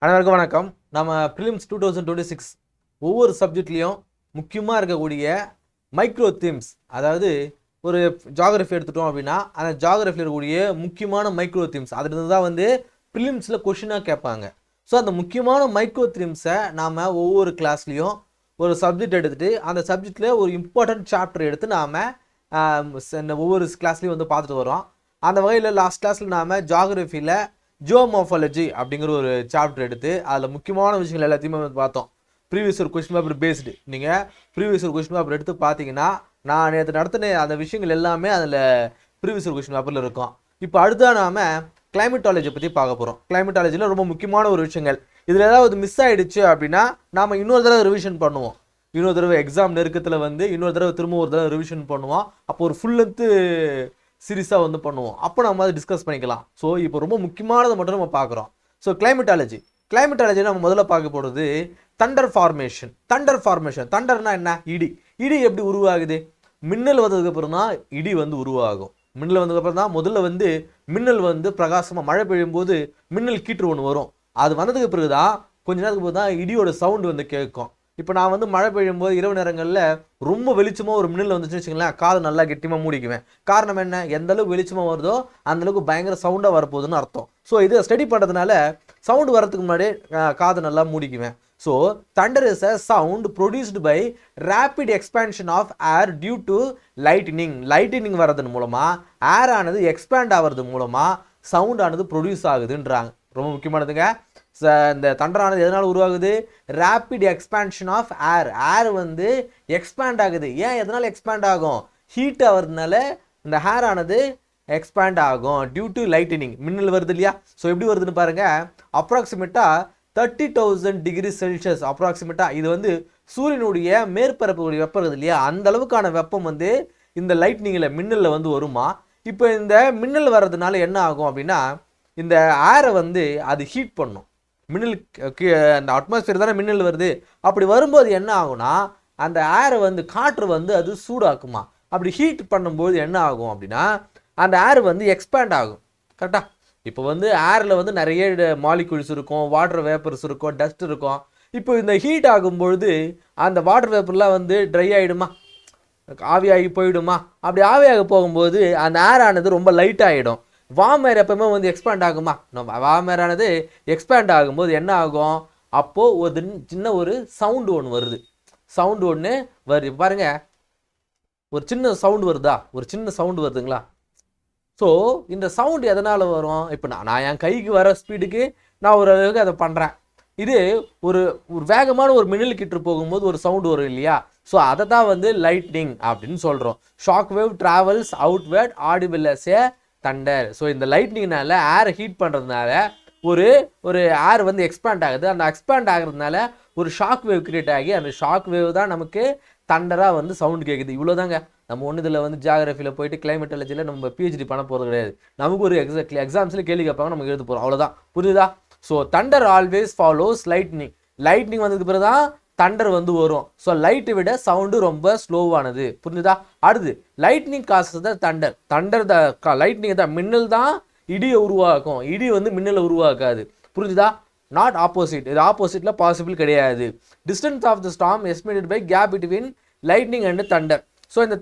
அனைவருக்கும் வணக்கம். நம்ம ப்ரிலிம்ஸ் 2026 ஒவ்வொரு சப்ஜெக்ட்லேயும் முக்கியமாக இருக்கக்கூடிய மைக்ரோ தீம்ஸ், அதாவது ஒரு ஜாகிரஃபி எடுத்துட்டோம் அப்படின்னா அந்த ஜாகிரஃபியில் இருக்கக்கூடிய முக்கியமான மைக்ரோ தீம்ஸ் அதுலேருந்து தான் வந்து ப்ரிலிம்ஸில் கொஷினாக கேட்பாங்க. ஸோ அந்த முக்கியமான மைக்ரோ தீம்ஸை நாம் ஒவ்வொரு கிளாஸ்லேயும் ஒரு சப்ஜெக்ட் எடுத்துகிட்டு அந்த சப்ஜெக்டில் ஒரு இம்பார்ட்டன்ட் சாப்டர் எடுத்து நாம் ஒவ்வொரு கிளாஸ்லேயும் வந்து பார்த்துட்டு வரோம். அந்த வகையில் லாஸ்ட் கிளாஸில் நாம் ஜாகிரஃபியில் ஜியோமார்ஃபாலஜி அப்படிங்கிற ஒரு சாப்டர் எடுத்து அதில் முக்கியமான விஷயங்கள் எல்லாத்தையுமே வந்து பார்த்தோம். ப்ரீவியஸ் ஒரு கொஸ்டின் பேப்பர் பேஸ்டு. நீங்கள் ப்ரீவியஸ் ஒரு கொஸ்டின் பேப்பர் எடுத்து பார்த்தீங்கன்னா நான் நேற்று நடத்தின அந்த விஷயங்கள் எல்லாமே அதில் ப்ரீவியஸ் ஒரு கொஸ்டின் பேப்பரில் இருக்கும். இப்போ அடுத்ததாக நாம் கிளைமேட்டாலஜி பற்றி பார்க்க போகிறோம். கிளைமேட்டாலஜியில் ரொம்ப முக்கியமான ஒரு விஷயங்கள். இதில் ஏதாவது மிஸ் ஆகிடுச்சு அப்படின்னா நாம் இன்னொரு தடவை ரிவிஷன் பண்ணுவோம். இன்னொரு தடவை எக்ஸாம் நெருக்கத்தில் வந்து இன்னொரு தடவை திரும்ப ஒரு தடவை ரிவிஷன் பண்ணுவோம். அப்போ ஒரு ஃபுல் லென்த்து சீரியஸாக வந்து பண்ணுவோம். அப்போ நம்ம அதை டிஸ்கஸ் பண்ணிக்கலாம். ஸோ இப்போ ரொம்ப முக்கியமானதை மட்டும் நம்ம பார்க்குறோம். ஸோ கிளைமேட்டாலஜி நம்ம முதல்ல பார்க்க போகிறது தண்டர் ஃபார்மேஷன். தண்டர்னா என்ன? இடி எப்படி உருவாகுது? மின்னல் வந்ததுக்கப்புறம் தான் இடி வந்து உருவாகும். மின்னல் வந்ததுக்கப்புறம் தான் முதல்ல வந்து மின்னல் வந்து பிரகாசமாக மழை பெய்யும் போது மின்னல் கீற்று ஒன்று வரும். அது வந்ததுக்கு பிறகு தான் கொஞ்ச நேரத்துக்கு பிறகு தான் இடியோட சவுண்டு வந்து கேட்கும். இப்போ நான் வந்து மழை பெய்யும் போது இரவு நேரங்களில் ரொம்ப வெளிச்சமாக ஒரு மின்னல் வந்துச்சுன்னு வச்சுங்களேன், காது நல்லா கெட்டியமாக மூடிக்குவேன். காரணம் என்ன? எந்த அளவுக்கு வெளிச்சமாக வருதோ அந்தளவுக்கு பயங்கர சவுண்டாக வரப்போகுதுன்னு அர்த்தம். ஸோ இதை ஸ்டடி பண்ணுறதுனால சவுண்டு வரதுக்கு முன்னாடியே காது நல்லா மூடிக்குவேன். So thunder is a sound produced by rapid expansion of air due to lightning வர்றதன் மூலமாக ஏர் ஆனது எக்ஸ்பேண்ட் ஆகிறது மூலமாக சவுண்ட் ஆனது ப்ரொடியூஸ் ஆகுதுன்றாங்க. ரொம்ப முக்கியமானதுங்க. இந்த தண்டரானது எதனால் உருவாகுது? ரேபிட் எக்ஸ்பேன்ஷன் ஆஃப் ஏர் வந்து எக்ஸ்பேண்ட் ஆகுது. ஏன் எதனால் எக்ஸ்பேண்ட் ஆகும்? ஹீட் ஆகிறதுனால இந்த ஹேர் ஆனது எக்ஸ்பேண்ட் ஆகும் டியூ டு லைட்டனிங். மின்னல் வருது இல்லையா? ஸோ எப்படி வருதுன்னு பாருங்கள். அப்ராக்சிமேட்டாக 30,000 டிகிரி செல்சியஸ் அப்ராக்சிமேட்டாக. இது வந்து சூரியனுடைய மேற்பரப்புடைய வெப்பம் இருக்குது இல்லையா, அந்த அளவுக்கான வெப்பம் வந்து இந்த லைட்னிங்கில் மின்னலில் வந்து வருமா. இப்போ இந்த மின்னல் வர்றதுனால என்ன ஆகும் அப்படின்னா இந்த ஏரை வந்து அது ஹீட் பண்ணும். மின்னல் அந்த அட்மாஸ்பியர் தானே மின்னல் வருது. அப்படி வரும்போது என்ன ஆகும்னா அந்த ஏரை வந்து காற்று வந்து அது சூடாக்குமா. அப்படி ஹீட் பண்ணும்போது என்ன ஆகும் அப்படின்னா அந்த ஏர் வந்து எக்ஸ்பேண்ட் ஆகும். கரெக்டாக? இப்போ வந்து ஏரில் வந்து நிறைய மாலிகுல்ஸ் இருக்கும், வாட்டர் வேப்பர்ஸ் இருக்கும், டஸ்ட் இருக்கும். இப்போ இந்த ஹீட் ஆகும்பொழுது அந்த வாட்டர் வேப்பர்லாம் வந்து ட்ரை ஆகிடுமா, ஆவியாகி போயிடுமா. அப்படி ஆவியாக போகும்போது அந்த ஏர் ஆனது ரொம்ப லைட் ஆகிடும். வார்ம் ஏர் எப்பவுமே வந்து எக்ஸ்பேண்ட் ஆகுமா? வார்ம் ஏர் ஆனது எக்ஸ்பேண்ட் ஆகும்போது என்ன ஆகும்? அப்போது ஒரு சின்ன ஒரு சவுண்டு ஒன்று வருது. பாருங்க, ஒரு சின்ன சவுண்டு வருதா? ஒரு சின்ன சவுண்டு வருதுங்களா? ஸோ இந்த சவுண்டு எதனால் வரும்? இப்போ நான் என் கைக்கு வர ஸ்பீடுக்கு நான் ஒரு அளவுக்கு அதை பண்ணுறேன். இது ஒரு வேகமான ஒரு மின்னல் கிட்டு போகும்போது ஒரு சவுண்டு வரும் இல்லையா? ஸோ அதை தான் வந்து லைட்னிங் அப்படின்னு சொல்கிறோம். Shock wave travels outward audible as a thunder. So இந்த லைட்னிங்னால ஏரை ஹீட் பண்ணுறதுனால ஒரு ஏர் வந்து எக்ஸ்பேண்ட் ஆகுது. அந்த எக்ஸ்பேண்ட் ஆகுறதுனால ஒரு ஷாக் வேவ் கிரியேட் ஆகி அந்த ஷாக் வேவ் தான் நமக்கு தண்டராக வந்து சவுண்டு கேட்குது. இவ்வளோதாங்க. நம்ம ஒன்று இதில் வந்து ஜியாகிரஃபியில் போயிட்டு கிளைமேட்டாலஜியில் நம்ம பிஹெச்டி பண்ண போகிறது கிடையாது. நமக்கு ஒரு எக்ஸாம்ஸில் கேள்வி கேட்பாங்க, நமக்கு எழுத போகிறோம், அவ்வளோதான். புரியுதா? So Thunder always follows lightning வந்ததுக்கு பிறகு தான் தண்டர் வந்து வரும். ஸோ லைட்டை விட சவுண்டு ரொம்ப ஸ்லோவானது. புரிஞ்சுதா? அடுத்து லைட்னிங் காசஸ் தான் தண்டர் லைட்னிங் தான். மின்னல் தான் இடியை உருவாக்கும், இடி வந்து மின்னலை உருவாக்காது. புரிஞ்சுதா? Not opposite. இது ஆப்போசிட்டில் பாசிபிள் கிடையாது. Distance of the storm estimated by gap between lightning and thunder. So இந்த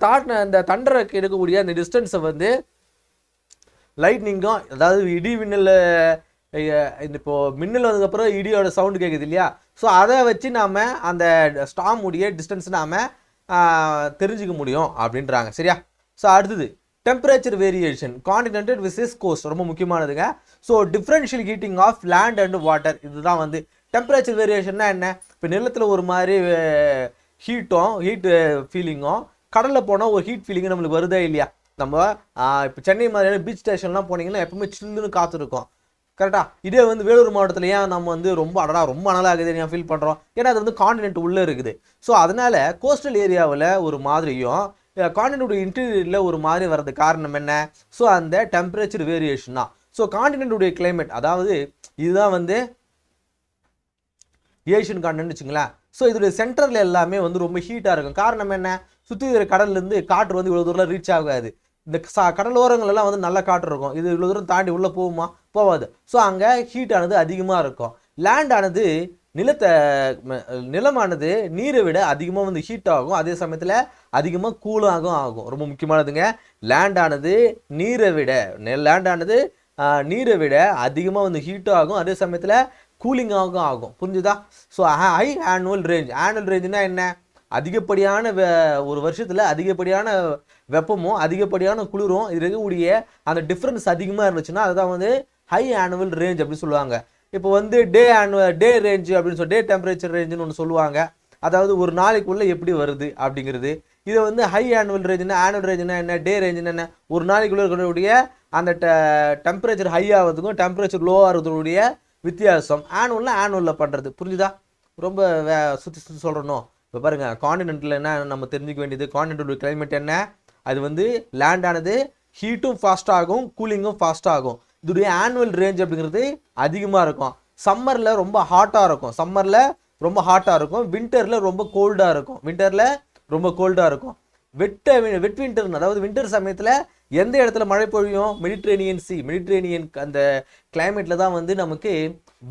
தண்டருக்கு எடுக்கக்கூடிய அந்த டிஸ்டன்ஸை வந்து லைட்னிங்கும், அதாவது இடி மின்னல், இப்போது மின்னல் வந்ததுக்கப்புறம் இடியோட சவுண்டு கேட்குது இல்லையா? ஸோ அதை வச்சு நாம் அந்த ஸ்டார்ம் உடைய டிஸ்டன்ஸ் நாம் தெரிஞ்சுக்க முடியும் அப்படின்றாங்க. சரியா? ஸோ அடுத்தது temperature variation continental versus coast. ரொம்ப முக்கியமானதுங்க. So differential heating of land and water. இதுதான் வந்து டெம்பரேச்சர் வேரியேஷன்னா என்ன? இப்போ நிலத்தில் ஒரு மாதிரி ஹீட் ஃபீலிங்கும், கடலில் போனால் ஒரு ஹீட் ஃபீலிங்கும் நம்மளுக்கு வருதா இல்லையா? நம்ம இப்போ சென்னை மாதிரியான பீச் ஸ்டேஷன்லாம் போனீங்கன்னா எப்பவுமே சில்லுன்னு காற்று இருக்கும். கரெக்டாக? இதே வந்து வேலூர் மாவட்டத்தில் ஏன் நம்ம வந்து ரொம்ப அனலாகுது ஏன் ஃபீல் பண்ணுறோம்? ஏன்னா அது வந்து கான்டினென்ட் உள்ளே இருக்குது. ஸோ அதனால் கோஸ்டல் ஏரியாவில் ஒரு மாதிரியும் கான்டினென்ட்டுடைய இன்டீரியரில் ஒரு மாதிரி வர்றது காரணம் என்ன? ஸோ அந்த டெம்பரேச்சர் வேரியேஷன் தான். ஸோ கான்டினென்ட்டுடைய கிளைமேட், அதாவது இதுதான் வந்து ஏஷியன் கான்டினென்ட் வச்சுங்களேன். ஸோ இதோடைய சென்டரில் எல்லாமே வந்து ரொம்ப ஹீட்டாக இருக்கும். காரணம் என்ன? சுற்றி இருக்கிற கடல்லேருந்து காற்று வந்து இவ்வளோ தூரம் ரீச் ஆகாது. இந்த கடலோரங்கள்லாம் வந்து நல்ல காற்று இருக்கும். இது இவ்வளோ தூரம் தாண்டி உள்ளே போகுமா? போகாது. ஸோ அங்கே ஹீட் ஆனது அதிகமாக இருக்கும். லேண்ட் ஆனது நிலமானது நீரை விட அதிகமாக வந்து ஹீட் ஆகும், அதே சமயத்தில் அதிகமாக கூலாகவும் ஆகும். ரொம்ப முக்கியமானதுங்க. லேண்ட் ஆனது நீரை விட அதிகமாக வந்து ஹீட் ஆகும், அதே சமயத்தில் கூலிங்காகவும் ஆகும். புரிஞ்சுதா? ஸோ ஹை ஆனுவல் ரேஞ்சுனா என்ன? அதிகப்படியான ஒரு வருஷத்தில் அதிகப்படியான வெப்பமும் அதிகப்படியான குளிரும் இருக்கக்கூடிய அந்த டிஃப்ரென்ஸ் அதிகமாக இருந்துச்சுன்னா அதுதான் வந்து ஹை ஆனுவல் ரேஞ்ச் அப்படின்னு சொல்லுவாங்க. இப்போ வந்து டே ரேஞ்சு அப்படின்னு சொல்லி டே டெம்பரேச்சர் ரேஞ்சுன்னு ஒன்று சொல்லுவாங்க. அதாவது ஒரு நாளைக்குள்ளே எப்படி வருது அப்படிங்கிறது. இதை வந்து ஹை ஆனுவல் ரேஞ்சுனா என்ன, டே ரேஞ்சுன்னா என்ன, ஒரு நாளைக்குள்ளே இருக்கக்கூடிய அந்த டெம்பரேச்சர் ஹை ஆகிறதுக்கும் டெம்பரேச்சர் லோ ஆகிறதுடைய வித்தியாசம் ஆனுவலில் பண்ணுறது. புரிஞ்சுதா? ரொம்ப சுற்றி சொல்கிறணும். இப்போ பாருங்கள், காண்டினென்ட்டில் என்ன நம்ம தெரிஞ்சுக்க வேண்டியது, காண்டினென்டல் கிளைமேட் என்ன, அது வந்து லேண்ட் ஆனது ஹீட்டும் ஃபாஸ்ட் ஆகும், கூலிங்கும் ஃபாஸ்ட் ஆகும். இதோடைய ஆனுவல் ரேஞ்ச் அப்படிங்கிறது அதிகமாக இருக்கும். சம்மரில் ரொம்ப ஹாட்டாக இருக்கும், வின்டரில் ரொம்ப கோல்டாக இருக்கும். வெட் வின்டர், அதாவது வின்டர் சமயத்தில் எந்த இடத்துல மழை பொழியும்? மெடிட்ரேனியன் அந்த கிளைமேட்டில் தான் வந்து நமக்கு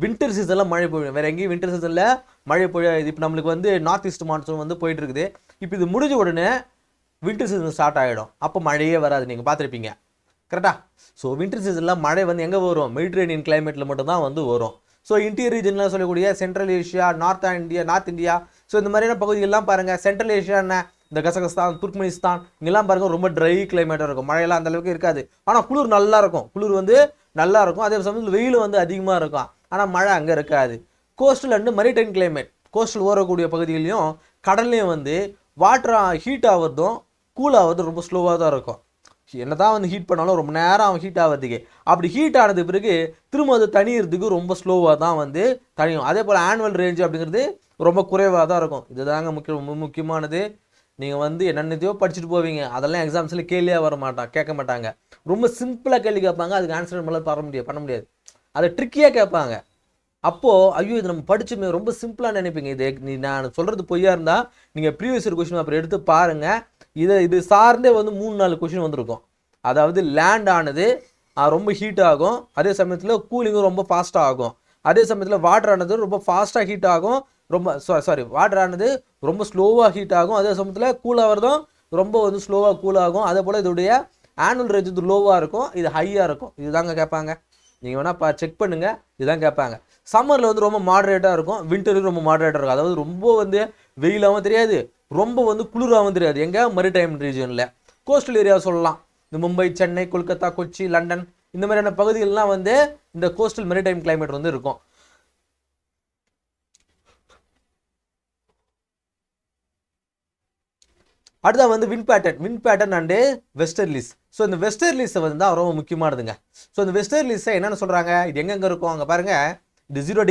வின்டர் சீசனில் மழை பொழியும். வேறு எங்கேயும் வின்டர் சீசனில் மழை பொழியாது. இப்போ நம்மளுக்கு வந்து நார்த் ஈஸ்ட் மான்சூன் வந்து போயிட்டு இருக்குது. இப்போ இது முடிஞ்ச உடனே வின்டர் சீசன் ஸ்டார்ட் ஆகிடும். அப்போ மழையே வராது, நீங்கள் பார்த்துருப்பீங்க. கரெக்டாக? ஸோ வின்டர் சீசனில் மழை வந்து எங்கே வரும்? மெடிட்ரேனியன் கிளைமேட்டில் மட்டும்தான் வந்து வரும். ஸோ இன்டீரியர் ரீஜனில் சொல்லக்கூடிய central Asia, north India, so இந்த மாதிரியான பகுதிகள்லாம் பாருங்கள். சென்ட்ரல் ஏஷியா என்ன, இந்த கசகஸ்தான், துர்க்மெனிஸ்தான், இங்கெல்லாம் பாருங்கள் ரொம்ப ட்ரை கிளைமேட்டாக இருக்கும், மழையெல்லாம் அந்தளவுக்கு இருக்காது. ஆனால் குளிர் நல்லா இருக்கும், அதே சமயத்தில் வெயில் வந்து அதிகமாக இருக்கும், ஆனால் மழை அங்கே இருக்காது. கோஸ்டல் அண்டு மரிடைன் கிளைமேட், கோஸ்டல் ஓரக்கூடிய பகுதிகளையும் கடல்லையும் வந்து வாட்டர் ஹீட் ஆகிறதும் கூல் ஆகிறதும் ரொம்ப ஸ்லோவாக தான் இருக்கும். என்னதான் வந்து ஹீட் பண்ணாலும் ரொம்ப நேரம் ஹீட் ஆகிறதுக்கு, அப்படி ஹீட் ஆனது பிறகு திரும்ப அது தனியறதுக்கு ரொம்ப ஸ்லோவாக தான் வந்து தனியும். அதே போல் ஆனுவல் ரேஞ்சு அப்படிங்கிறது ரொம்ப குறைவாக தான் இருக்கும். இதுதாங்க முக்கியமானது. நீங்கள் வந்து என்னென்னதையோ படிச்சுட்டு போவீங்க, அதெல்லாம் எக்ஸாம்ஸில் கேட்க மாட்டாங்க. ரொம்ப சிம்பிளாக கேள்வி கேட்பாங்க, அதுக்கு ஆன்சர் நம்மளால் பண்ண முடியாது. அதை ட்ரிக்கியாக கேட்பாங்க. அப்போது ஐயோ இது நம்ம படிச்சுமே ரொம்ப சிம்பிளாக நினைப்பீங்க. நான் சொல்கிறது பொய்யா இருந்தால் நீங்கள் ப்ரீவியஸ் இயர் கொஸ்டின் பேப்பர் எடுத்து பாருங்கள். இது சார்ந்தே வந்து 3-4 கொஸ்டின் வந்திருக்கும். அதாவது லேண்ட் ஆனது ரொம்ப ஹீட் ஆகும், அதே சமயத்தில் கூலிங்கும் ரொம்ப ஃபாஸ்ட்டாக ஆகும், அதே சமயத்தில் வாட்டர் ஆனது ரொம்ப ஃபாஸ்ட்டாக ஹீட் ஆகும், வாட்டர் ஆனது ரொம்ப ஸ்லோவாக ஹீட் ஆகும், அதே சமயத்தில் கூலாகிறதும் ரொம்ப வந்து ஸ்லோவாக கூலாகும். அதே போல் இதோடைய ஆனுவல் ரேஞ்ச் இது லோவாக இருக்கும், இது ஹையாக இருக்கும். இதுதாங்க கேட்பாங்க. நீங்கள் வேணால் செக் பண்ணுங்கள், இதுதான் கேட்பாங்க. சம்மரில் வந்து ரொம்ப மாடரேட்டாக இருக்கும், வின்டருக்கு ரொம்ப மாடரேட்டாக இருக்கும். அதாவது ரொம்ப வந்து வெயிலாகவும் தெரியாது, ரொம்ப வந்து குளிராகவும் தெரியாது. எங்கே? மரிடைம் ரீஜனில். கோஸ்டல் ஏரியா சொல்லலாம். இந்த மும்பை, சென்னை, கொல்கத்தா, கொச்சி, லண்டன் இந்த மாதிரியான பகுதிகள்லாம் வந்து இந்த கோஸ்டல் மெரிடைம் கிளைமேட் வந்து இருக்கும். அடுத்தா வந்து விண்ட் பேட்டர்ன் அண்டு வெஸ்டர்லிஸ். ஸோ இந்த வெஸ்டர்லிஸை வந்து தான் ரொம்ப முக்கியமானதுங்க. ஸோ இந்த வெஸ்டர்லிஸை என்னென்னு சொல்கிறாங்க, இது எங்கெங்கே இருக்கும் அங்கே பாருங்கள். இது 0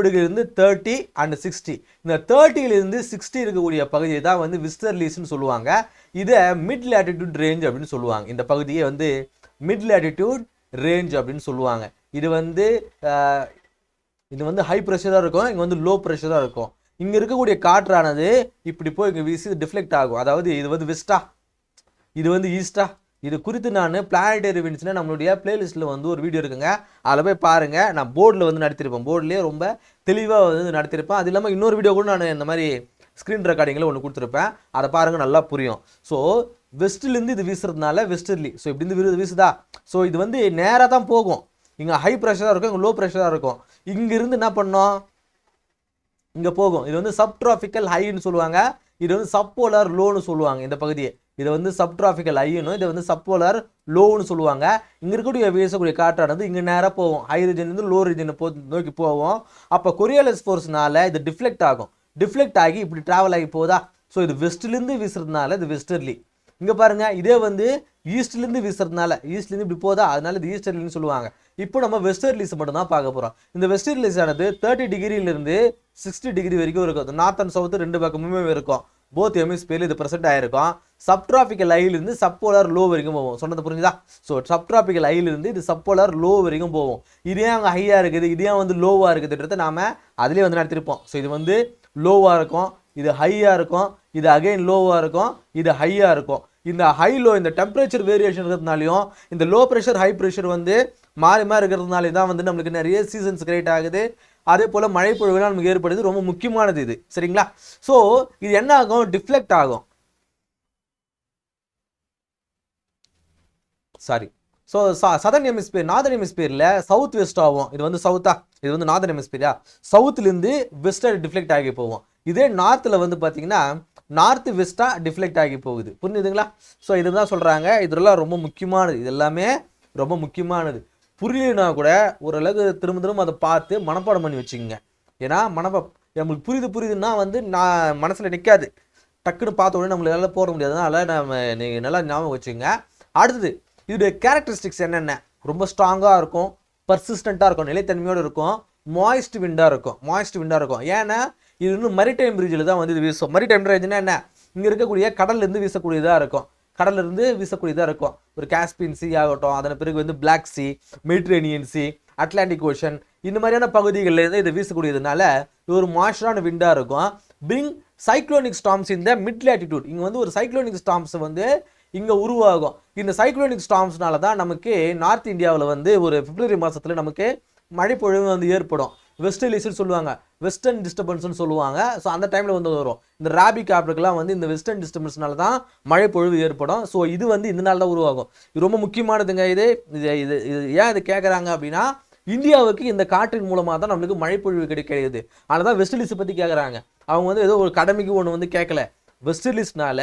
டிகிரிலேருந்து 30 அண்ட் 60. இந்த 30லேருந்து 60 இருக்கக்கூடிய பகுதியை தான் வந்து வெஸ்டர்லிஸ்ன்னு சொல்லுவாங்க. இதை மிட் லேட்டிடியூட் ரேஞ்ச் அப்படின்னு சொல்லுவாங்க. இந்த பகுதியை வந்து மிட் லேட்டிடியூட் ரேஞ்ச் அப்படின்னு சொல்லுவாங்க. இது வந்து ஹை ப்ரெஷராக இருக்கும், இங்கே வந்து லோ ப்ரெஷராக இருக்கும். இங்கே இருக்கக்கூடிய காற்றானது இப்படி போய் இங்கே வீசி டிஃப்ளெக்ட் ஆகும். அதாவது இது வந்து வெஸ்டா, இது வந்து ஈஸ்டா. இது குறித்து நான் பிளானட்டரி விண்ட்ஸ்னு நம்மளுடைய பிளேலிஸ்ட்டில் வந்து ஒரு வீடியோ இருக்குங்க, அதில் போய் பாருங்கள். நான் போர்டில் வந்து நடத்திருப்பேன், போர்ட்லேயே ரொம்ப தெளிவாக வந்து நடத்திருப்பேன். அது இல்லாமல் இன்னொரு வீடியோ கூட நான் இந்த மாதிரி ஸ்க்ரீன் ரெக்கார்டிங்கில் ஒன்று கொடுத்துருப்பேன், அதை பாருங்கள், நல்லா புரியும். ஸோ வெஸ்ட்லேருந்து இது வீசுறதுனால வெஸ்டர்லி. ஸோ இப்படி இருந்து வீசுதா. ஸோ இது வந்து நேராக தான் போகும். இங்கே ஹை ப்ரெஷராக இருக்கும், இங்கே லோ ப்ரெஷராக இருக்கும். இங்கேருந்து என்ன பண்ணோம், இங்கே போகும். இது வந்து சப்ட்ராபிக்கல் ஹைன்னு சொல்லுவாங்க, இது வந்து சப்போலார் லோன்னு சொல்லுவாங்க. இந்த பகுதியை இதை வந்து சப்ட்ராபிக்கல் ஹைன்னு, இதை வந்து சப்போலார் லோன்னு சொல்லுவாங்க. இங்கே இருக்கக்கூடிய வீசக்கூடிய காற்றானது இங்கே நேராக போகும், ஹை ரீஜன்லேருந்து லோ ரீஜனை நோக்கி போவோம். அப்போ கொரியாலிஸ் ஃபோர்ஸ்னால இது டிஃப்ளெக்ட் ஆகி இப்படி ட்ராவல் ஆகி போதா. ஸோ இது வெஸ்ட்லேருந்து வீசுறதுனால இது வெஸ்டர்லி. இங்கே பாருங்கள், இதே வந்து ஈஸ்ட்லேருந்து வீசுறதுனால ஈஸ்ட்லேருந்து இப்படி போதா, அதனால இது ஈஸ்டர்லின்னு சொல்லுவாங்க. இப்போ நம்ம வெஸ்டர்லிஸ் மட்டும் தான் பார்க்க போகிறோம். இந்த வெஸ்டர்லிஸ் ஆனது 30 டிகிரியிலிருந்து 60 டிகிரி வரைக்கும் இருக்கும். நார்த் அண்ட் சவுத்து ரெண்டு பக்கமுமே இருக்கும். போத் ஹெமிஸ்பியரில் இது ப்ரெசென்ட் ஆகிருக்கும். சப்ட்ராபிக்கல் ஹையிலிருந்து சப்போலார் லோ வரைக்கும் போவோம். சொன்னது புரிஞ்சுதா? ஸோ சப்ட்ராபிக்கல் ஹையிலிருந்து இது சப்போலார் லோ வரைக்கும் போவோம். இதே அங்கே ஹையாக இருக்குது, இதே வந்து லோவாக இருக்குதுன்றதை நாம் அதிலே வந்து நடத்திருப்போம். ஸோ இது வந்து லோவாக இருக்கும், இது ஹையாக இருக்கும், இது அகைன் லோவாக இருக்கும், இது ஹையாக இருக்கும். இந்த ஹை லோ, இந்த டெம்பரேச்சர் வேரியேஷன் இருக்கிறதுனாலையும் இந்த லோ ப்ரெஷர் ஹை ப்ரெஷர் வந்து மாறி மாறி இருக்கிறதுனால தான் வந்து நம்மளுக்கு நிறைய சீசன்ஸ் கிரியேட் ஆகுது. அதே போல் மழை பொழிவுலாம் நமக்கு ஏற்படுது. ரொம்ப முக்கியமானது இது, சரிங்களா? ஸோ இது என்ன ஆகும், டிஃப்ளெக்ட் ஆகும். Sorry, so southern hemisphere northern ஹெமிஸ்பியரில் சவுத் வெஸ்ட் ஆகும். இது வந்து சவுத்தா, இது வந்து நார்தர்ன் ஹெமிஸ்பியரா, சவுத்துலேருந்து வெஸ்டர்ன் டிஃப்ளெக்ட் ஆகி போவோம். இதே நார்த்தில் வந்து பார்த்தீங்கன்னா நார்த் வெஸ்ட்டாக டிஃப்ளெக்ட் ஆகி போகுது. புரிஞ்சுதுங்களா? ஸோ இதுதான் சொல்கிறாங்க. இதெல்லாம் ரொம்ப முக்கியமானது, இது எல்லாமே ரொம்ப முக்கியமானது. புரியலனா கூட ஓரளவுக்கு திரும்ப திரும்ப அதை பார்த்து மனப்பாடம் பண்ணி வச்சுக்கோங்க. ஏன்னா நம்மளுக்கு புரியுதுன்னா வந்து நான் மனசில் நிற்காது, டக்குன்னு பார்த்த உடனே நம்மளால போட முடியாது. அதனால் நீங்கள் நல்லா ஞாபகம் வச்சுக்கோங்க. அடுத்தது இதோடைய கேரக்டரிஸ்டிக்ஸ் என்னென்ன, ரொம்ப ஸ்ட்ராங்காக இருக்கும், பர்சிஸ்டண்ட்டாக இருக்கும், நிலைத்தன்மையோடு இருக்கும், மாய்ஸ்ட் விண்டாக இருக்கும். ஏன்னா இது இன்னும் மரிடைம் ரீஜில் தான் வந்து இது வீசும். மரிடைம் ரீஜ்னா என்ன, இங்கே இருக்கக்கூடிய கடல்லேருந்து வீசக்கூடியதாக இருக்கும். ஒரு காஸ்பியன் சி ஆகட்டும், அதன் பிறகு வந்து Black Sea, Mediterranean Sea, Atlantic Ocean, இந்த மாதிரியான பகுதிகளில் இருந்து இதை வீசக்கூடியதுனால இது ஒரு மாய்ஸ்டரான விண்டாக இருக்கும். பிரிங் சைக்ளோனிக் ஸ்டார்ம்ஸ் இந்த மிட் லேட்டிடியூட். இங்கே வந்து ஒரு சைக்ளோனிக் ஸ்டார்ம்ஸ் வந்து இங்கே உருவாகும். இந்த சைக்ளோனிக் ஸ்டார்ம்ஸ்னால தான் நமக்கு நார்த் இந்தியாவில் வந்து ஒரு பிப்ரவரி மாதத்தில் நமக்கு மழைப்பொழிவு வந்து ஏற்படும். வெஸ்டர்லிஸ்ன்னு சொல்லுவாங்க, வெஸ்டர்ன் டிஸ்டர்பன்ஸ்னு சொல்லுவாங்க. ஸோ அந்த டைமில் வந்து வரும். இந்த ராபி காப்டுக்கெல்லாம் வந்து இந்த வெஸ்டர்ன் டிஸ்டர்பன்ஸ்னால தான் மழை பொழிவு ஏற்படும். ஸோ இது வந்து இந்த நாள் தான் உருவாகும். இது ரொம்ப முக்கியமானதுங்க. இது ஏன் இது கேட்குறாங்க அப்படின்னா, இந்தியாவுக்கு இந்த காற்றின் மூலமாக தான் நம்மளுக்கு மழைப்பொழிவு கிடைக்கிறது. அதனால தான் வெஸ்டர்லிஸ் பற்றி கேட்குறாங்க. அவங்க வந்து ஏதோ ஒரு கடமைக்கு ஒன்று வந்து கேட்கல. வெஸ்டர்லிஸ்னால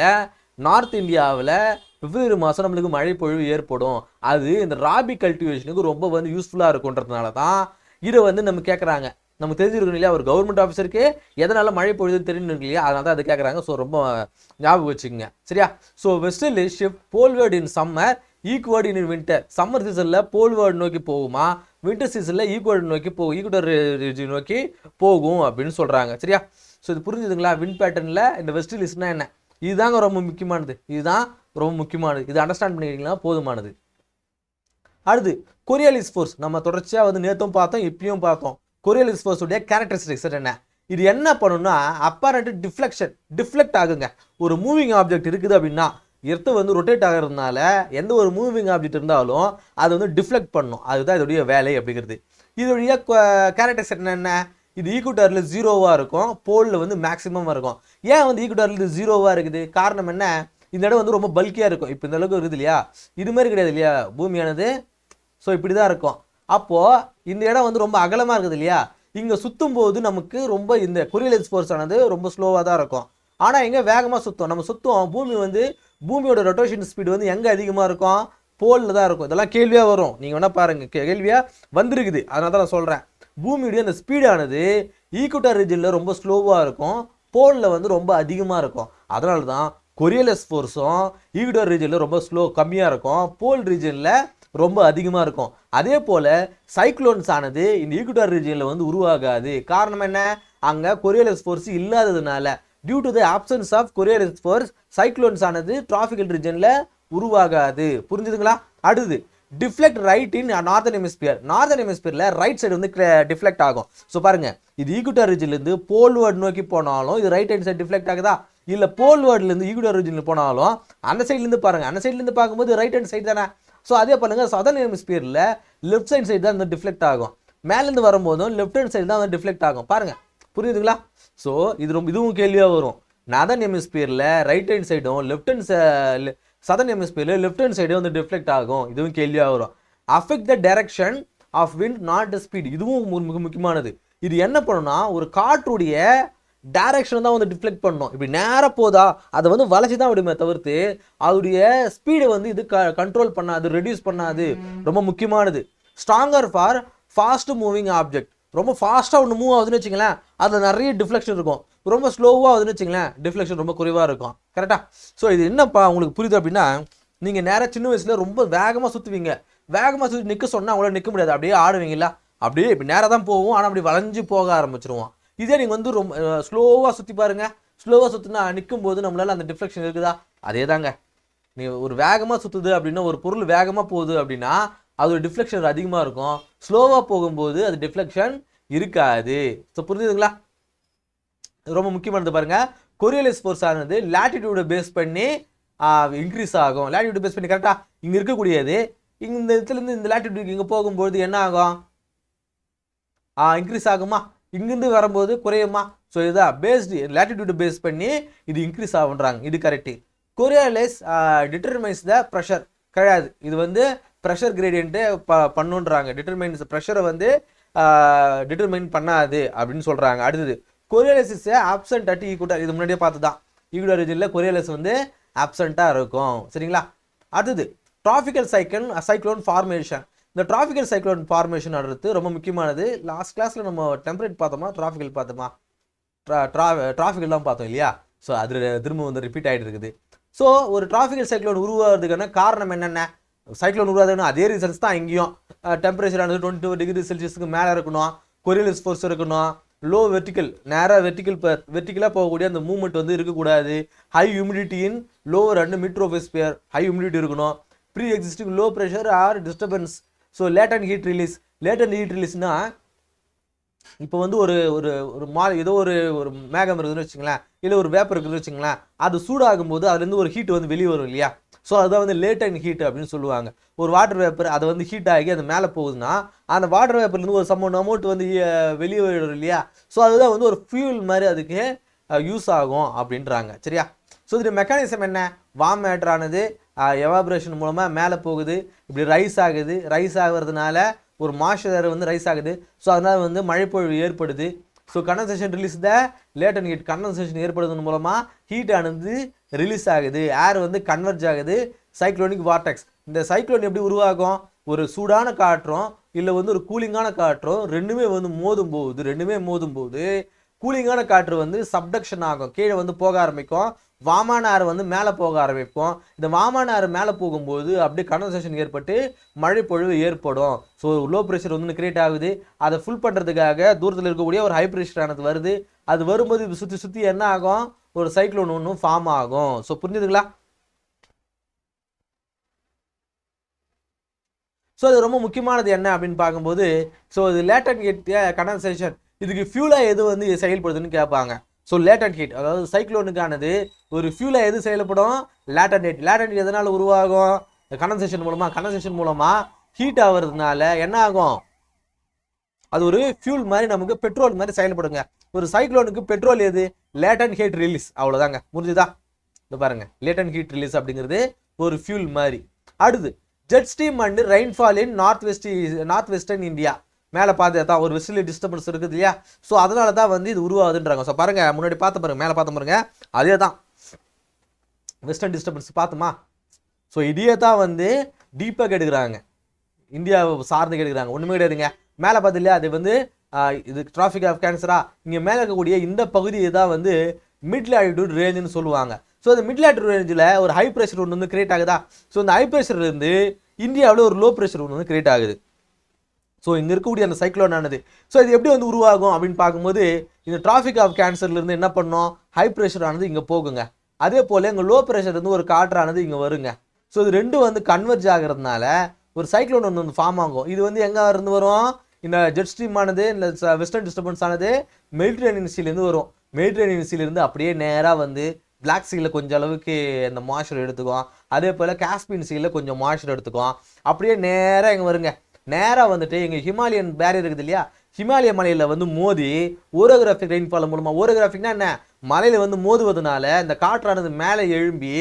நார்த் இந்தியாவில் பிப்ரவரி மாதம் நம்மளுக்கு மழைப்பொழிவு ஏற்படும். அது இந்த ராபி கல்டிவேஷனுக்கு ரொம்ப வந்து யூஸ்ஃபுல்லாக இருக்குன்றதுனால தான் இதை வந்து நம்ம கேட்குறாங்க. நம்ம தெரிஞ்சிருக்கணும் இல்லையா, ஒரு கவர்மெண்ட் ஆஃபீஸருக்கு எதனால மழை பொழுதுன்னு தெரிஞ்சிருக்கு இல்லையா, அதனால தான் அது கேட்குறாங்க. ஸோ ரொம்ப ஞாபகம் வச்சுக்கோங்க, சரியா? So westerly shift poleward in summer, equatorward in winter. Summer சீசனில் போல்வேர்டு நோக்கி போகுமா, வின்டர் சீசனில் ஈக்குவர்டு நோக்கி போகும், ஈக்குவட்டர் ரீஜன் நோக்கி போகும் அப்படின்னு சொல்கிறாங்க, சரியா? ஸோ இது புரிஞ்சுதுங்களா? விண்ட் பேட்டர்னில் இந்த வெஸ்டர்லிஸ்னா என்ன, இதுதாங்க ரொம்ப முக்கியமானது. இது அண்டர்ஸ்டாண்ட் பண்ணிக்கிட்டீங்கன்னா போதுமானது. அடுத்து கொரியாலிஸ் ஃபோர்ஸ். நம்ம தொடர்ச்சியாக வந்து நேற்றும் பார்த்தோம், இப்பயும் பார்த்தோம். கொரியாலிஸ் ஃபோர்ஸுடைய கேரக்டரிஸ்டிக்ஸ் என்ன, இது என்ன பண்ணுன்னா அப்பரண்ட் டிஃப்ளெக்ட் ஆகுங்க. ஒரு மூவிங் ஆப்ஜெக்ட் இருக்குது அப்படின்னா, எர்த்து வந்து ரொட்டேட் ஆகிறதுனால எந்த ஒரு மூவிங் ஆப்ஜெக்ட் இருந்தாலும் அது வந்து டிஃப்ளெக்ட் பண்ணும். அதுதான் இதோடைய வேலை அப்படிங்கிறது. இதோடைய கேரக்டரிஸ்டிக்ஸ் என்னென்ன, இது ஈக்குவட்டரில் 0வாக இருக்கும், போலில் வந்து மேக்ஸிமமாக இருக்கும். ஏன் வந்து ஈக்குவட்டரில் 0வாக இருக்குது, காரணம் என்ன, இந்த இடம் வந்து ரொம்ப பல்கியாக இருக்கும். இப்போ இந்த அளவுக்கு இருக்குது இல்லையா, இது மாதிரி கிடையாது இல்லையா பூமியானது. ஸோ இப்படி தான் இருக்கும். அப்போது இந்த இடம் வந்து ரொம்ப அகலமாக இருக்குது இல்லையா, இங்கே சுற்றும் போது நமக்கு ரொம்ப இந்த கொரியாலிஸ் ஃபோர்ஸ் ஆனது ரொம்ப ஸ்லோவாக தான் இருக்கும். ஆனால் எங்கே வேகமாக சுற்றும், நம்ம சுற்றும் பூமி வந்து பூமியோட ரொட்டேஷன் ஸ்பீடு வந்து எங்கே அதிகமாக இருக்கும், போலில் தான் இருக்கும். இதெல்லாம் கேள்வியாக வரும், நீங்கள் வேணால் பாருங்கள், கேள்வியாக வந்திருக்குது. அதனால தான் நான் சொல்கிறேன், பூமியுடைய அந்த ஸ்பீடானது ஈக்குவட்டர் ரீஜனில் ரொம்ப ஸ்லோவாக இருக்கும், போலில் வந்து ரொம்ப அதிகமாக இருக்கும். அதனால தான் கொரியாலிஸ் ஃபோர்ஸும் ஈக்குவட்டர் ரீஜனில் ரொம்ப கம்மியாக இருக்கும், போல் ரீஜனில் ரொம்ப அதிகமாக இருக்கும். அதே போல் சைக்ளோன்ஸ் ஆனது இந்த ஈக்குவட்டர் ரீஜனில் வந்து உருவாகாது. காரணம் என்ன, அங்கே கொரியாலிஸ் ஃபோர்ஸ் இல்லாததுனால. Due to the absence of Coriolis force cyclones ஆனது டிராபிக்கல் ரீஜனில் உருவாகாது. புரிஞ்சுதுங்களா? அடுத்து deflect right in northern hemisphere. Northern ஹெமிஸ்பியரில் ரைட் சைடு வந்து டிஃப்ளெக்ட் ஆகும். ஸோ பாருங்க, இது ஈக்குவட்டர் ரீஜன்லேருந்து போல்வேர்டு நோக்கி போனாலும் இது ரைட் ஹேண்ட் சைடு டிஃப்ளெக்ட் ஆகுதா, இல்லை போல்வேர்ட்லேருந்து ஈக்குவட்டர் ரீஜனில் போனாலும் அந்த சைட்லேருந்து பாருங்கள், அந்த சைட்லேருந்து பார்க்கும்போது ரைட் ஹேண்ட் சைடு தானே. ஸோ அதே பண்ணுங்க, சதர்ன் ஹெமிஸ்பியரில் லெஃப்ட் சைடு தான் வந்து டிஃப்ளெக்ட் ஆகும், மேலேருந்து வரும்போதும் லெஃப்ட் ஹேண்ட் சைடு தான் வந்து டிஃப்ளெக்ட் ஆகும். பாருங்கள், புரியுதுங்களா? ஸோ இதுவும் கேள்வியாக வரும். நார்தர்ன் ஹெமிஸ்பியரில் ரைட் ஹேண்ட் சைடும் சதர்ன் ஹெமிஸ்பியரில் லெஃப்ட் ஹேண்ட் சைடும் வந்து டிஃப்ளெக்ட் ஆகும். இதுவும் கேள்வியாக வரும். Affect the direction of wind not the speed. இதுவும் மிக முக்கியமானது. இது என்ன பண்ணுன்னா, ஒரு காற்றுடைய டைரக்ஷன் தான் வந்து டிஃப்ளெக்ட் பண்ணணும். இப்படி நேராக போதா அதை வந்து வளைச்சி தான் விடுமே தவிர்த்து அதோடைய ஸ்பீடை வந்து இது கண்ட்ரோல் பண்ணாது, ரெடியூஸ் பண்ணாது. ரொம்ப முக்கியமானது. Stronger for fast moving object. ரொம்ப ஃபாஸ்ட்டாக ஒன்று மூவ் ஆகுதுன்னு வச்சுங்களேன், அதில் நிறைய டிஃப்ளெக்ஷன் இருக்கும். ரொம்ப ஸ்லோவாக ஆகுதுன்னு வச்சுங்களேன், டிஃப்ளெக்ஷன் ரொம்ப குறைவாக இருக்கும். கரெக்டாக? ஸோ இது என்னப்பா உங்களுக்கு புரியுது அப்படின்னா, நீங்கள் நேராக சின்ன வயசில் ரொம்ப வேகமாக சுற்றுவீங்க, வேகமாக சுற்றி நிற்க சொன்னால் அவங்களால நிற்க முடியாது, அப்படியே ஆடுவீங்களா, அப்படியே இப்படி நேராக தான் போவோம், ஆனால் அப்படி வளைஞ்சு போக ஆரம்பிச்சிருவோம். இதே நீங்கள் வந்து ரொம்ப ஸ்லோவாக சுற்றி பாருங்கள், ஸ்லோவாக சுற்றினா நிற்கும் போது நம்மளால் அந்த டிஃப்ளெக்ஷன் இருக்குதா, அதே தாங்க. நீங்கள் ஒரு வேகமாக சுற்றுது அப்படின்னா, ஒரு பொருள் வேகமாக போகுது அப்படின்னா அதோட டிஃப்ளெக்ஷன் அதிகமாக இருக்கும், ஸ்லோவாக போகும்போது அது டிஃப்ளெக்ஷன் இருக்காது. ஸோ புரிஞ்சுதுங்களா? ரொம்ப முக்கியமானது பாருங்கள், கொரியாலிஸ் ஃபோர்ஸ் ஆனது லேட்டிடியூடை பேஸ் பண்ணி இன்க்ரீஸ் ஆகும். லேட்டிடியூட் பேஸ் பண்ணி கரெக்டாக இங்கே இருக்கக்கூடியது இந்த இடத்துலேருந்து இந்த லேட்டிடியூடுக்கு இங்கே போகும்போது என்ன ஆகும்? இன்க்ரீஸ் ஆகுமா? இங்கிருந்து வரும்போது குறையுமா? ஸோ இதுதான் பேஸ்டு லேட்டிடியூடு பேஸ் பண்ணி இது இன்க்ரீஸ் ஆகுன்றாங்க. இது correct. Coriolis determines the pressure கிடையாது. இது வந்து ப்ரெஷர் கிரேடியன்ட்டு பண்ணுன்றாங்க. டிட்டர்மைன்ஸ் ப்ரெஷரை வந்து டிட்டர்மைன் பண்ணாது அப்படின்னு சொல்கிறாங்க. அடுத்தது Coriolis is absent at equator. இது முன்னாடியே பார்த்து தான் ஈக்குவட்டர் ரீஜனில் கொரியாலிஸ் வந்து ஆப்சண்ட்டாக இருக்கும். சரிங்களா? அடுத்தது டிராபிக்கல் சைக்ளோன் ஃபார்மேஷன். இந்த டிராபிக்கல் சைக்ளோன் ஃபார்மேஷன் அடுத்து ரொம்ப முக்கியமானது. லாஸ்ட் கிளாஸில் நம்ம டெம்பரேட் பார்த்தோமா, டிராபிக்கல் பார்த்தோமா? டிராபிக்கல் தான் பார்த்தோம் இல்லையா? ஸோ அது திரும்ப வந்து ரிப்பீட் ஆகிட்டு இருக்குது. ஸோ ஒரு டிராபிக்கல் சைக்ளோன் உருவாகிறதுக்கான காரணம் என்னென்ன? சைக்ளோன் உருவாதுன்னு அதே ரீசன்ஸ் தான் இங்கேயும். டெம்பரேச்சர் ஆனது 22 டிகிரி செல்சியஸுக்கு மேலே இருக்கணும், கொரியாலிஸ் ஃபோர்ஸ் இருக்கணும், லோ வெர்டிக்கல் நேராக வெர்டிக்கலாக போகக்கூடிய அந்த மூவ்மெண்ட் வந்து இருக்கக்கூடாது, high humidity in lower and mid troposphere high humidity இருக்கணும், pre existing low pressure or disturbances. So latent heat ரிலீஸ்னா இப்போ வந்து ஒரு ஒரு ஒரு ஏதோ ஒரு மேகம் இருக்குதுன்னு வச்சுங்களேன், இல்லை ஒரு வேப்பர் இருக்குதுன்னு வச்சுங்களேன், அது சூடாகும் போது அதுலேருந்து ஒரு ஹீட் வந்து வெளியே வரும் இல்லையா? ஸோ அதுதான் வந்து லேட்டன்ட் ஹீட் அப்படின்னு சொல்லுவாங்க. ஒரு வாட்டர் வேப்பர் அதை வந்து ஹீட் ஆகி அது மேலே போகுதுன்னா அந்த வாட்டர் வேப்பர்லேருந்து ஒரு அமௌண்ட் வந்து வெளியே வரும் இல்லையா? ஸோ அதுதான் வந்து ஒரு ஃபியூல் மாதிரி அதுக்கு யூஸ் ஆகும் அப்படின்றாங்க. சரியா? ஸோ இது மெக்கானிசம் என்ன? வார்ம் மேட்டர் ஆனது எவாபரேஷன் மூலமாக மேலே போகுது, இப்படி ரைஸ் ஆகுது. ரைஸ் ஆகிறதுனால ஒரு மாய்ஸ்சர் வந்து ரைஸ் ஆகுது. ஸோ அதனால் வந்து மழைப்பொழிவு ஏற்படுது. So condensation release the latent heat. Condensation ஏற்படுவதன் மூலமாக ஹீட் ஆனது ரிலீஸ் ஆகுது, ஏர் வந்து கன்வெர்ஜ் ஆகுது, சைக்ளோனிக் வார்டெக்ஸ். இந்த சைக்ளோன் எப்படி உருவாகும்? ஒரு சூடான காற்றும் இல்லை வந்து ஒரு கூலிங்கான காற்றும் ரெண்டுமே வந்து மோதும் போது கூலிங்கான காற்று வந்து சப்டக்ஷன் ஆகும், கீழே வந்து போக ஆரம்பிக்கும். வாமான ஏர் வந்து மேலே போக ஆரம்பிக்கும். இந்த வாமான ஏர் மேலே போகும்போது அப்படியே கண்டன்சேஷன் ஏற்பட்டு மழை பொழிவு ஏற்படும். ஸோ லோ ப்ரெஷர் வந்து கிரியேட் ஆகுது. அதை ஃபுல் பண்ணுறதுக்காக தூரத்தில் இருக்கக்கூடிய ஒரு ஹை ப்ரெஷர் ஆனது வருது. அது வரும்போது சுற்றி என்ன ஆகும்? ஒரு சைக்ளோன் ஒன்றும் ஃபார்ம் ஆகும். ஸோ புரிஞ்சுதுங்களா? ஸோ அது ரொம்ப முக்கியமானது என்ன அப்படின்னு பார்க்கும்போது, ஸோ இது லேட்டன் ஹீட் கண்டன்சேஷன், இதுக்கு ஃபியூலாக எது வந்து செயல்படுதுன்னு கேட்பாங்க. ஸோ லேட்டன் ஹீட் அதாவது சைக்ளோனுக்கானது ஒரு ஃபியூலாக எது செயல்படும்? லேட்டன் ஹீட். லேட்டன் ஹீட் எதனால் உருவாகும்? கண்டன்சேஷன் மூலமாக ஹீட் ஆகிறதுனால என்ன ஆகும்? அது ஒரு ஃபியூல் மாதிரி நமக்கு பெட்ரோல் மாதிரி செயல்படுங்க. ஒரு சைக்ளோனுக்கு பெட்ரோல் எது? லேட்டன் ஹீட் ரிலீஸ். அவ்வளோதாங்க, முடிஞ்சுதா? இது பாருங்க, லேட்டன் ஹீட் ரிலீஸ் அப்படிங்கிறது ஒரு ஃபியூல் மாதிரி. அடுத்து jet stream and rainfall in north western India. மேலே பார்த்து தான் ஒரு வெஸ்டர்லி டிஸ்டர்பன்ஸ் இருக்குது இல்லையா? ஸோ அதனால தான் வந்து இது உருவாகுதுன்றாங்க. ஸோ பாருங்க, முன்னாடி பார்த்து பாருங்க, மேலே பார்த்து பாருங்க, அதே தான் வெஸ்டர்ன் டிஸ்டர்பன்ஸ் பார்த்துமா. ஸோ இதையே தான் வந்து டீப்பாக கெடுக்கிறாங்க, இந்தியாவை சார்ந்து கெடுக்கிறாங்க. ஒன்றுமே கிடையாதுங்க. மேலே பார்த்து இல்லையா, அது வந்து இது டிராஃபிக் ஆஃப் கேன்சரா, இங்கே மேலே இருக்கக்கூடிய இந்த பகுதியை தான் வந்து மிட் லாட்டிடியூட் ரேஞ்சுன்னு சொல்லுவாங்க. ஸோ இந்த மிட் லாட்டிடியூட் ரேஞ்சில் ஒரு ஹை ப்ரெஷர் ஒன்று வந்து கிரியேட் ஆகுதா? ஸோ இந்த ஹை ப்ரெஷர்லேருந்து இந்தியாவில் ஒரு லோ ப்ரெஷர் ஒன்று வந்து கிரியேட் ஆகுது. ஸோ இங்கே இருக்கக்கூடிய அந்த சைக்ளோன் ஆனது ஸோ இது எப்படி வந்து உருவாகும் அப்படின்னு பார்க்கும்போது, இந்த டிராஃபிக் ஆஃப் கேன்சர்லேருந்து என்ன பண்ணோம்? ஹை ப்ரெஷர் ஆனது இங்கே போகுங்க. அதே போல் இங்கே லோ ப்ரெஷர் இருந்து ஒரு காற்றானது இங்கே வருங்க. ஸோ இது ரெண்டும் வந்து கன்வெர்ஜ் ஆகிறதுனால ஒரு சைக்ளோன் வந்து ஃபார்ம் ஆகும். இது வந்து எங்கே இருந்து வரும்? இந்த ஜெட் ஸ்ட்ரீம் ஆனது, இந்த வெஸ்டர்ன் டிஸ்டர்பன்ஸ் ஆனது மெடிட்ரேனியன் சீலேருந்து வரும். மெடிட்ரேனியன் சீலேருந்து அப்படியே நேராக வந்து பிளாக் சீல கொஞ்சம் அளவுக்கு அந்த மாய்ஸ்சர் எடுத்துக்கும். அதே போல் காஸ்பியன் சீல கொஞ்சம் மாய்ஸ்சர் எடுத்துக்கும். அப்படியே நேராக எங்கே வருங்க? நேராக வந்துட்டு எங்கள் ஹிமாலயன் பேரியர் இருக்குது இல்லையா, ஹிமாலய மலையில் வந்து மோதி ஓரோகிராஃபிக் ரெயின்ஃபால் மூலமாக, ஓரோகிராஃபிக்னா என்ன? மலையில் வந்து மோதுவதனால இந்த காற்றானது மேலே எழும்பி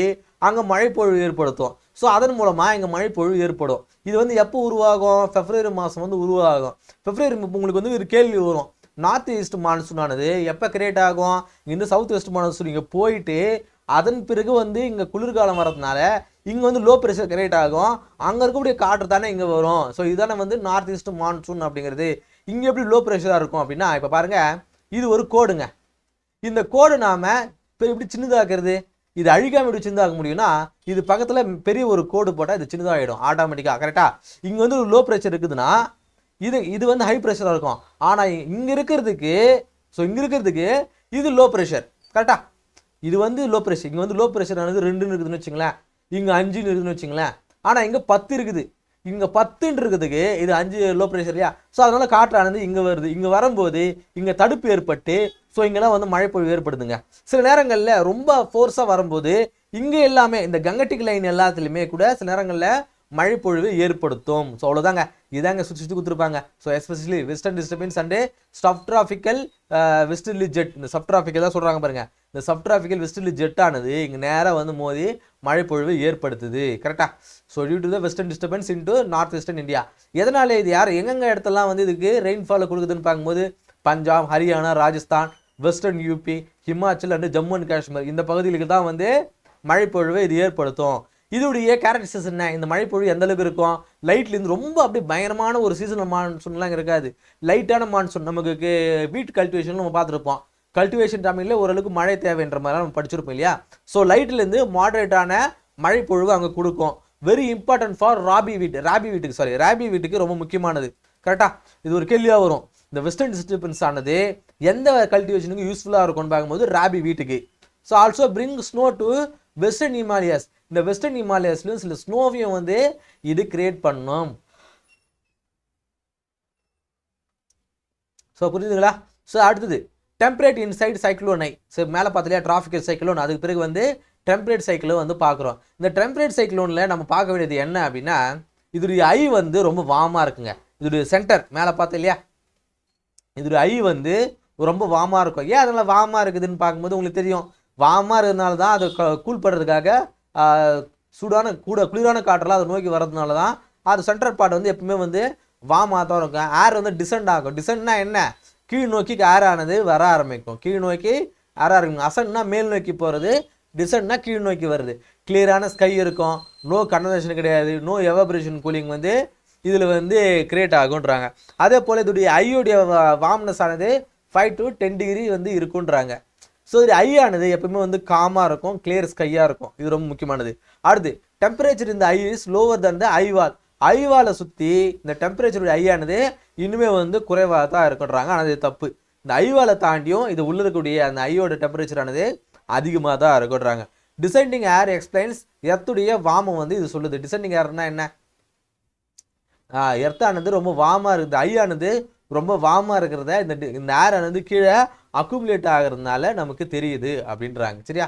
அங்கே மழைப்பொழிவு ஏற்படுத்தும். ஸோ அதன் மூலமாக இங்கே மழைப்பொழிவு ஏற்படும். இது வந்து எப்போ உருவாகும்? பிப்ரவரி மாதம் வந்து உருவாகும். பிப்ரவரி உங்களுக்கு வந்து ஒரு கேள்வி வரும், நார்த் ஈஸ்ட் மான்சூன் ஆனது எப்போ கிரியேட் ஆகும்? இங்கே சவுத் வெஸ்ட் மான்சூன் இங்கே போயிட்டு அதன் பிறகு வந்து இங்கே குளிர்காலம் வரதுனால இங்கே வந்து லோ ப்ரெஷர் கிரியேட் ஆகும். அங்கே இருக்கக்கூடிய காற்று தானே இங்கே வரும். ஸோ இதுதானே வந்து நார்த் ஈஸ்ட் மான்சூன் அப்படிங்கிறது. இங்கே எப்படி லோ ப்ரெஷராக இருக்கும் அப்படின்னா, இப்போ பாருங்கள், இது ஒரு கோடுங்க. இந்த கோடு நாம் இப்போ எப்படி சின்னதாக்குறது? இது அழிக்காமல் எப்படி சின்னதாக முடியும்னா, இது பக்கத்தில் பெரிய ஒரு கோடு போட்டால் இது சின்னதாகிடும் ஆட்டோமேட்டிக்காக. கரெக்டாக இங்கே வந்து ஒரு லோ ப்ரெஷர் இருக்குதுன்னா இது வந்து ஹை ப்ரெஷராக இருக்கும். ஆனால் இங்கே இருக்கிறதுக்கு இது லோ ப்ரெஷர். கரெக்டாக இது வந்து லோ ப்ரெஷர். இங்கே வந்து லோ ப்ரெஷர் ஆனது 2ன்னு இருக்குதுன்னு வச்சுங்களேன், இங்கே 5ன்னு இருக்குதுன்னு வச்சுங்களேன். ஆனால் இங்கே 10 இருக்குது. இங்கே 10ன்னு இருக்கிறதுக்கு இது 5 லோ ப்ரெஷர் இல்லையா? ஸோ அதனால் காற்றானது இங்கே வருது. இங்கே வரும்போது இங்கே தடுப்பு ஏற்பட்டு ஸோ இங்கெல்லாம் வந்து மழைப்பொழிவு ஏற்படுதுங்க. சில நேரங்களில் ரொம்ப ஃபோர்ஸாக வரும்போது இங்கே எல்லாமே இந்த கங்கட்டிக் லைன் எல்லாத்துலேயுமே கூட சில நேரங்களில் மழைப்பொழிவு ஏற்படுத்தும். ஸோ அவ்வளோதாங்க, இதாங்க சுற்றி சுற்றி கொடுத்துருப்பாங்க. So especially western disturbance and subtropical westerly jet, இந்த சப்ட்ராபிக்கல் தான் சொல்கிறாங்க பாருங்க. இந்த சப்ட்ராபிக்கல் வெஸ்டர்லி ஜெட்டானது இங்கே நேராக வந்து மோதி மழைப்பொழிவு ஏற்படுத்துது. கரெக்டாக? So due to the western disturbance into north western India. எதனால இது எங்கெங்க இடத்துலாம் வந்து இதுக்கு ரெயின்ஃபாலை கொடுக்குதுன்னு பார்க்கும்போது Punjab, Haryana, Rajasthan, western UP, Himachal and Jammu and Kashmir இந்த பகுதிகளுக்கு தான் வந்து மழைப்பொழிவை இது ஏற்படுத்தும். இதோடைய கேரக்டரிஸ்டிக்ஸ் என்ன? இந்த மழைப்பொழிவு எந்த அளவுக்கு இருக்கும்? லைட்லேருந்து ரொம்ப அப்படியே பயங்கரமான ஒரு சீசனல் மான்சூன்லாம் இருக்காது. லைட்டான மான்சூன். நமக்கு வீட் கல்டிவேஷன் நம்ம பார்த்துருப்போம். கல்டிவேஷன் டைமில் ஓரளவுக்கு மழை தேவைன்ற மாதிரிலாம் நம்ம படிச்சிருப்போம் இல்லையா? ஸோ லைட்லேருந்து மாடரேட்டான மழைப்பொழிவு அங்கே கொடுக்கும். வெரி இம்பார்ட்டன்ட் ஃபார் ராபி வீட்டுக்கு ரொம்ப முக்கியமானது. கரெக்டாக? இது ஒரு கேள்வியாக வரும். இந்த வெஸ்டர்ன் டிஸ்டர்பன்ஸ் ஆனது எந்த கல்டிவேஷனுக்கு யூஸ்ஃபுல்லாக இருக்கும்னு பார்க்கும்போது ராபி வீட்டுக்கு. So also bring snow to western Himalayas. இந்த வெஸ்டர்ன் ஹிமாலயாஸ்லையும் சில ஸ்னோவையும் வந்து இது கிரியேட் பண்ணும். ஸோ புரியுதுங்களா? ஸோ அடுத்தது டெம்பரேட் இன்சைட் சைக்ளோனை. ஸோ மேலே பார்த்துலையா டிராபிக்கல் சைக்ளோன், அதுக்கு பிறகு வந்து டெம்பரேட் சைக்ளோன் வந்து பார்க்குறோம். இந்த டெம்பரேட் சைக்ளோனில் நம்ம பார்க்க வேண்டியது என்ன அப்படின்னா, இதோடைய ஐ வந்து ரொம்ப வார்மாக இருக்குங்க. இதோடைய சென்டர் மேலே பார்த்தா இல்லையா, இதோடைய ஐ வந்து ரொம்ப வார்மாக இருக்கும். ஏன் அதனால் வார்மாக இருக்குதுன்னு பார்க்கும்போது உங்களுக்கு தெரியும், வார்மாக இருக்கிறதுனால தான் அது கூல் பண்ணுறதுக்காக குளிரான காற்றெல்லாம் அதை நோக்கி வர்றதுனால தான் அது சென்ட்ரல் பார்ட் வந்து எப்பவுமே வந்து வார்மாக தான் இருக்கும். ஏர் வந்து டிசென்ட் ஆகும். டிசென்ட்னா என்ன? கீழ் நோக்கி ஏர் ஆனது வர ஆரம்பிக்கும். கீழ் நோக்கி ஏர் ஆரம்பிக்கும். அசன்னா மேல் நோக்கி போகிறது, டிசென்ட்னா கீழ் நோக்கி வருது. கிளியரான ஸ்கை இருக்கும், நோ கண்டன்சேஷன் கிடையாது, நோ எவாபரேஷன் கூலிங் வந்து இதில் வந்து கிரியேட் ஆகுன்றாங்க. அதே போல் இதோடைய ஐயோடைய வார்ம்னஸ் ஆனது 5 to 10 டிகிரி வந்து இருக்குன்றாங்க. ஸோ இது ஐ ஆனது எப்பவுமே வந்து காமாக இருக்கும், கிளியர் ஸ்கையாக இருக்கும். இது ரொம்ப முக்கியமானது. அடுத்து டெம்பரேச்சர் இந்த ஐ இஸ் லோவர் தன் த ஐவால். ஐவாலை சுற்றி இந்த டெம்பரேச்சருடைய ஐ ஆனது இன்னுமே வந்து குறைவாக தான் இருக்குன்றாங்க. ஆனால் இது தப்பு. இந்த ஐவாலை தாண்டியும் இது உள்ள இருக்கக்கூடிய அந்த ஐயோட டெம்பரேச்சர் ஆனது அதிகமாக தான் இருக்குன்றாங்க. டிசெண்டிங் ஏர் எக்ஸ்பிளைன்ஸ் எர்த்துடைய வார்மை வந்து இது சொல்லுது. டிசெண்டிங் ஏர்னா என்ன? எர்த்தானது ரொம்ப வார்மாக இருக்குது, ஐ ஆனது ரொம்ப வார்மாக இருக்கிறத இந்த ஏர் ஆனது கீழே அக்குமுலேட் ஆகிறதுனால நமக்கு தெரியுது அப்படின்றாங்க. சரியா?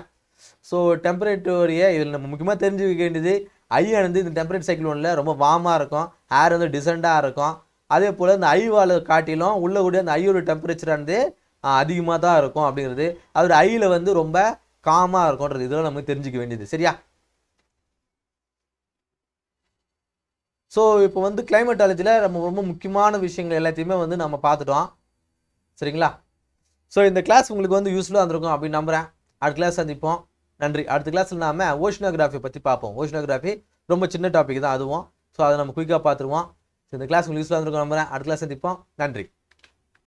ஸோ டெம்பரேச்சரிய இதில் நம்ம முக்கியமாக தெரிஞ்சுக்க வேண்டியது, ஐ ஆனது இந்த டெம்பரேட் சைக்ளோனில் ரொம்ப வார்மாக இருக்கும், ஏர் வந்து டிசெண்டாக இருக்கும். அதே போல் இந்த ஐவால் காட்டிலும் உள்ள கூடிய அந்த ஐயோட டெம்பரேச்சர் ஆனது அதிகமாக தான் இருக்கும் அப்படிங்கிறது. அதோட ஐயில் வந்து ரொம்ப காமாக இருக்கும்ன்றது இதெல்லாம் நமக்கு தெரிஞ்சுக்க வேண்டியது. சரியா? ஸோ இப்போ வந்து கிளைமேட்டாலஜியில் நம்ம ரொம்ப முக்கியமான விஷயங்கள் எல்லாத்தையுமே வந்து நம்ம பார்த்துட்டோம். சரிங்களா? ஸோ இந்த கிளாஸ் உங்களுக்கு வந்து யூஸ்ஃபுல்லாக இருந்திருக்கும் அப்படின்னு நம்புகிறேன். அடுத்த கிளாஸ் சந்திப்போம். நன்றி. அடுத்த கிளாஸில் நாம் ஓஷனோகிராஃபி பற்றி பார்ப்போம். ஓஷனோகிராஃபி ரொம்ப சின்ன டாபிக் தான் அதுவும். ஸோ அதை நம்ம குயிக்காக பார்த்துருவோம். ஸோ இந்த கிளாஸ் உங்களுக்கு யூஸ்ஃபுல்லாக இருந்திருக்கும் நம்புகிறேன். அடுத்த கிளாஸ் சந்திப்போம். நன்றி.